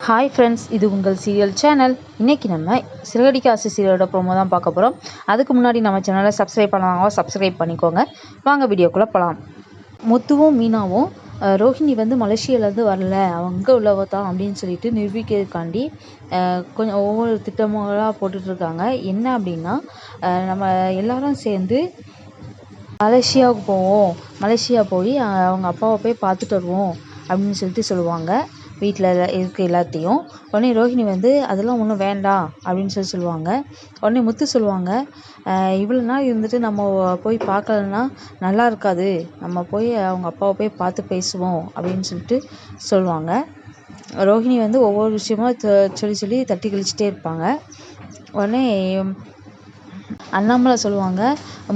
Hi friends, இது உங்கள் serial channel. இன்றைக்கி நம்ம சிறகடிக்க ஆசை சீரியலோட ப்ரோமோ தான் பார்க்க போகிறோம். அதுக்கு முன்னாடி நம்ம சேனலை சப்ஸ்கிரைப் பண்ணாங்க, சப்ஸ்கிரைப் பண்ணிக்கோங்க. வாங்க வீடியோக்குள்ளே போகலாம். முத்துவும் மீனாவும் ரோஹிணி வந்து மலேசியாவிலேருந்து வரல, அவங்க உள்ளவ தான் அப்படின்னு சொல்லிட்டு நிரூபிக்கிறதுக்காண்டி கொஞ்சம் ஒவ்வொரு திட்டங்களாக போட்டுட்ருக்காங்க. என்ன அப்படின்னா, நம்ம எல்லாரும் சேர்ந்து மலேசியாவுக்கு போவோம், மலேசியா போய் அவங்க அப்பாவை போய் பார்த்துட்டு வருவோம் அப்படின்னு சொல்லிட்டு சொல்லுவாங்க. வீட்டில் இருக்க எல்லாத்தையும். உடனே ரோஹிணி வந்து அதெல்லாம் ஒன்றும் வேண்டாம் அப்படின்னு சொல்லுவாங்க. உடனே முத்து சொல்லுவாங்க, இவ்வளோ நாள் இருந்துட்டு நம்ம போய் பார்க்கலன்னா நல்லா இருக்காது, நம்ம போய் அவங்க அப்பாவை போய் பார்த்து பேசுவோம் அப்படின்னு சொல்லிட்டு சொல்லுவாங்க. ரோஹிணி வந்து ஒவ்வொரு விஷயமா சொல்லி தட்டி கழிச்சிட்டே இருப்பாங்க. உடனே அண்ணாமலை சொல்லுவாங்க,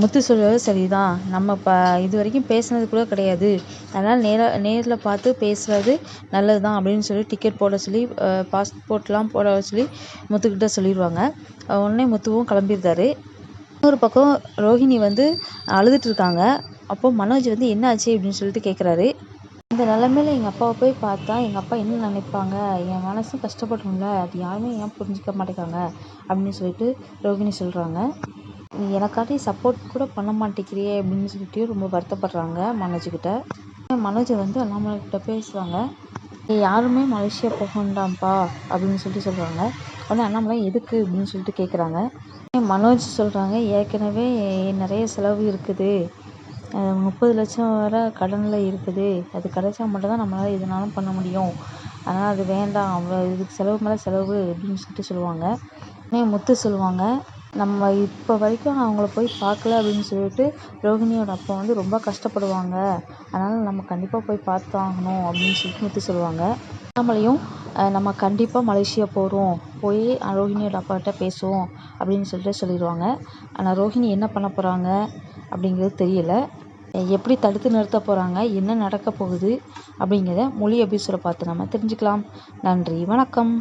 முத்து சொல்வது சரிதான், நம்ம இது வரைக்கும் பேசுனது கூட கிடையாது, அதனால் நேரில் பார்த்து பேசுகிறது நல்லது தான் அப்படின்னு சொல்லி டிக்கெட் போட சொல்லி பாஸ்போர்ட்லாம் போட சொல்லி முத்துக்கிட்ட சொல்லிடுவாங்க. உடனே முத்துவும் கிளம்பிடுறாரு. இன்னொரு பக்கம் ரோஹிணி வந்து அழுதுட்டு இருக்காங்க. அப்போ மனோஜ் வந்து என்ன ஆச்சு அப்படின்னு சொல்லிட்டு கேட்குறாரு. இந்த நிலமையில எங்கள் அப்பாவை போய் பார்த்தா எங்கள் அப்பா என்ன நினைப்பாங்க, என் மனசும் கஷ்டப்படும்ல, அது யாருமே ஏன் புரிஞ்சிக்க மாட்டேங்காங்க அப்படின்னு சொல்லிட்டு ரோஹிணி சொல்கிறாங்க. நீ எனக்காட்டி சப்போர்ட் கூட பண்ண மாட்டேங்கிறியே அப்படின்னு சொல்லிட்டு ரொம்ப வருத்தப்படுறாங்க மனோஜ்கிட்ட. மனோஜை வந்து அண்ணாமலைக்கிட்ட பேசுவாங்க. யாருமே மலேசியா போக வேண்டாம்ப்பா அப்படின்னு சொல்லிட்டு சொல்கிறாங்க. உடனே அண்ணாமலை எதுக்கு அப்படின்னு சொல்லிட்டு கேட்குறாங்க. மனோஜ் சொல்கிறாங்க, ஏற்கனவே நிறைய செலவு இருக்குது, 30 லட்சம் வரை கடனில் இருக்குது, அது கிடைச்சா மட்டும்தான் நம்மளால் எதுனாலும் பண்ண முடியும், அதனால் அது வேண்டாம், இதுக்கு செலவு மேலே செலவு அப்படின்னு சொல்லிட்டு சொல்லுவாங்க. முத்து சொல்லுவாங்க, நம்ம இப்போ வரைக்கும் அவங்கள போய் பார்க்கல அப்படின்னு சொல்லிட்டு ரோஹிணியோட அப்பா வந்து ரொம்ப கஷ்டப்படுவாங்க, அதனால் நம்ம கண்டிப்பாக போய் பார்த்தாகணும் அப்படின்னு சொல்லிட்டு முத்து சொல்லுவாங்க. நம்மளையும் நம்ம கண்டிப்பாக மலேசியா போகிறோம், போய் ரோஹிணியோட அப்பாக்கிட்ட பேசுவோம் அப்படின்னு சொல்லிட்டு சொல்லிடுவாங்க. ஆனால் ரோஹிணி என்ன பண்ண போகிறாங்க அப்படிங்கிறது தெரியல. எப்படி தடுத்து நிறுத்த போகிறாங்க, என்ன நடக்க போகுது அப்படிங்கிறத மொழி எபிசோட பார்த்து நம்ம தெரிஞ்சுக்கலாம். நன்றி, வணக்கம்.